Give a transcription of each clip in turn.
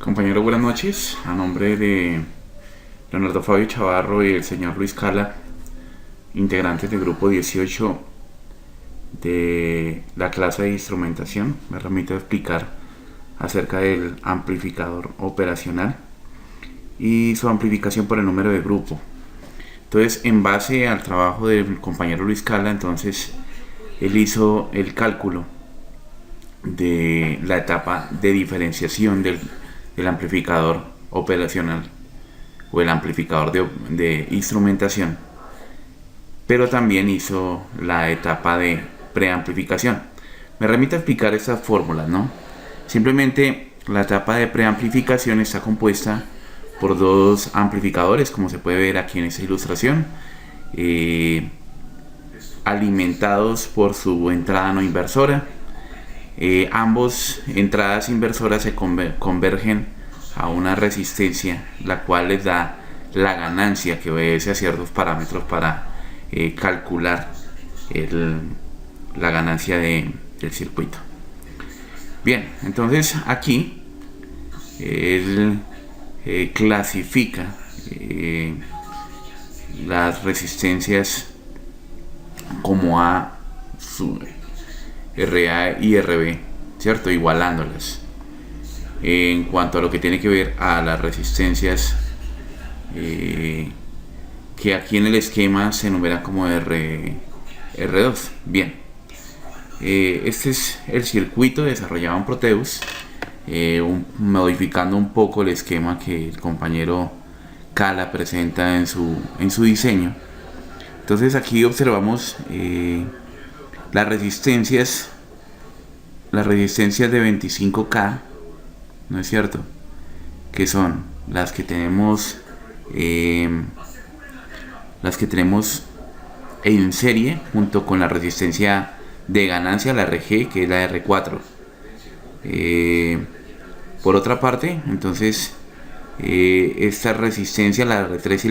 Compañero, buenas noches. A nombre de Leonardo Fabio Chavarro y el señor Luis Cala, integrantes del grupo 18 de la clase de instrumentación, me remito a explicar acerca del amplificador operacional y su amplificación por el número de grupo. Entonces, en base al trabajo del compañero Luis Cala, entonces él hizo el cálculo de la etapa de diferenciación del amplificador operacional o el amplificador de instrumentación, pero también hizo la etapa de preamplificación. Me remito a explicar estas fórmulas, ¿no? Simplemente la etapa de preamplificación está compuesta por dos amplificadores, como se puede ver aquí en esta ilustración, alimentados por su entrada no inversora. Ambos entradas inversoras se convergen a una resistencia, la cual les da la ganancia que obedece a ciertos parámetros para calcular la ganancia del circuito. Bien, entonces aquí él clasifica las resistencias como A, RA y RB, ¿cierto? Igualándolas. En cuanto a lo que tiene que ver a las resistencias que aquí en el esquema se enumeran como R2. Bien, este es el circuito desarrollado en Proteus, modificando un poco el esquema que el compañero Cala presenta en su diseño. Entonces aquí observamos las resistencias de 25K, ¿no es cierto? Que son las que tenemos en serie junto con la resistencia de ganancia, la RG, que es la R4. Por otra parte, entonces esta resistencia, la R3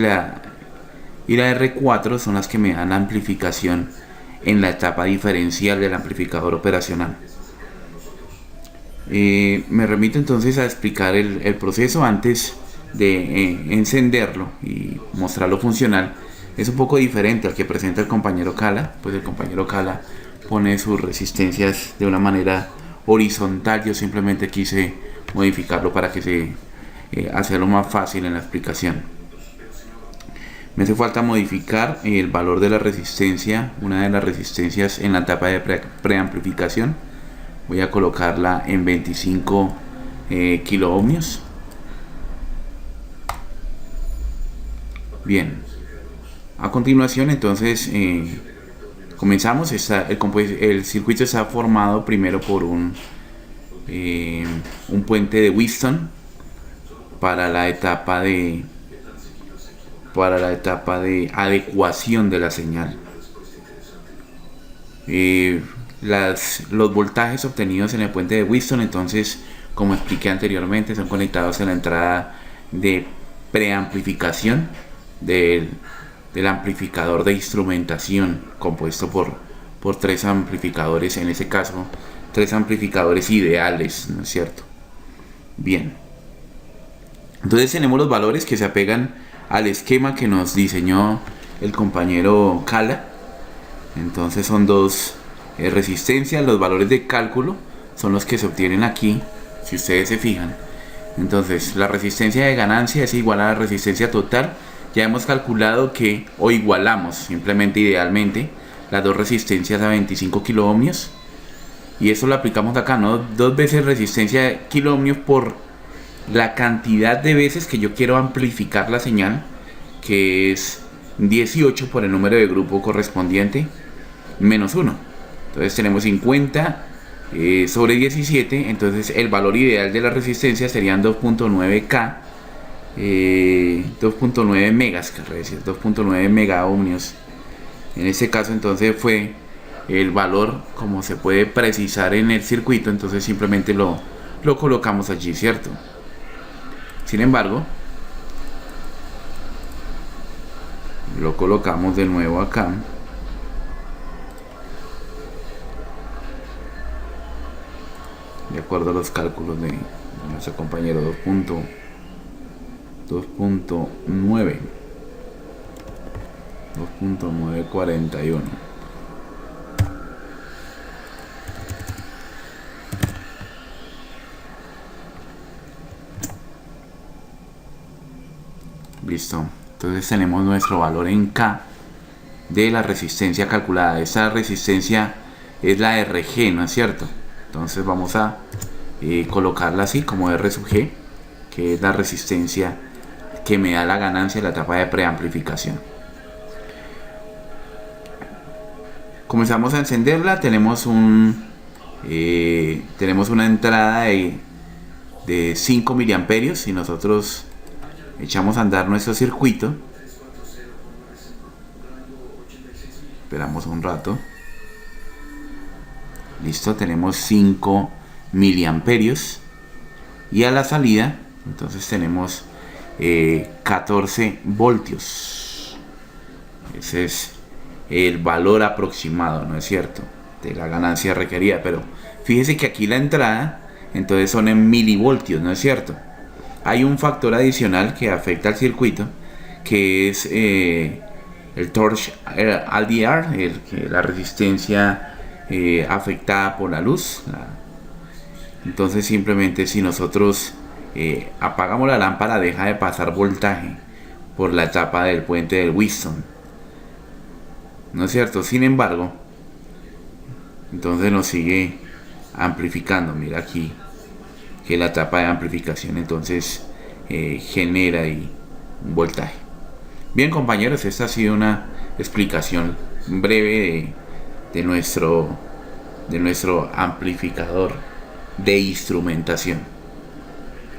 y la R4 son las que me dan la amplificación en la etapa diferencial del amplificador operacional. Me remito entonces a explicar el proceso antes de encenderlo y mostrarlo funcional. Es un poco diferente al que presenta el compañero Cala, pues el compañero Cala pone sus resistencias de una manera horizontal. Yo simplemente quise modificarlo para que hacerlo más fácil en la explicación. Me hace falta modificar el valor de la resistencia, una de las resistencias en la etapa de preamplificación. Voy a colocarla en 25 kilo ohmios. Bien, a continuación entonces comenzamos. El circuito está formado primero por un puente de Wheatstone para la etapa de adecuación de la señal. Los voltajes obtenidos en el puente de Wheatstone, entonces, como expliqué anteriormente, son conectados en la entrada de preamplificación del amplificador de instrumentación, compuesto por tres amplificadores, en este caso tres amplificadores ideales, ¿no es cierto? Bien, entonces tenemos los valores que se apegan al esquema que nos diseñó el compañero Cala. Entonces son dos resistencias. Los valores de cálculo son los que se obtienen aquí, si ustedes se fijan. Entonces la resistencia de ganancia es igual a la resistencia total. Ya hemos calculado que, o igualamos simplemente idealmente, las dos resistencias a 25 kilo ohmios, y eso lo aplicamos acá, ¿no? Dos veces resistencia de kilo ohmios por la cantidad de veces que yo quiero amplificar la señal, que es 18 por el número de grupo correspondiente, menos 1. Entonces tenemos 50 sobre 17. Entonces el valor ideal de la resistencia serían 2.9K, 2.9 megas, 2.9 mega ohmios. En este caso entonces fue el valor como se puede precisar en el circuito. Entonces simplemente lo colocamos allí, ¿cierto? Sin embargo, lo colocamos de nuevo acá. De acuerdo a los cálculos de nuestro compañero 2.941. Listo. Entonces tenemos nuestro valor en K de la resistencia calculada. Esta resistencia es la RG, ¿no es cierto? Entonces vamos a colocarla así como R sub G, que es la resistencia que me da la ganancia de la etapa de preamplificación. Comenzamos a encenderla. Tenemos una entrada de 5 miliamperios y nosotros echamos a andar nuestro circuito. Esperamos un rato. Listo, tenemos 5 miliamperios y a la salida entonces tenemos 14 voltios. Ese es el valor aproximado, ¿no es cierto?, de la ganancia requerida. Pero fíjese que aquí la entrada entonces son en milivoltios, ¿no es cierto? Hay un factor adicional que afecta al circuito, que es el torch LDR, la resistencia afectada por la luz. Entonces simplemente si nosotros apagamos la lámpara, deja de pasar voltaje por la etapa del puente del Wheatstone, ¿no es cierto? Sin embargo, entonces nos sigue amplificando. Mira aquí que la etapa de amplificación entonces genera ahí un voltaje. Bien, compañeros, esta ha sido una explicación breve de nuestro amplificador de instrumentación.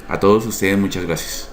A todos ustedes muchas gracias.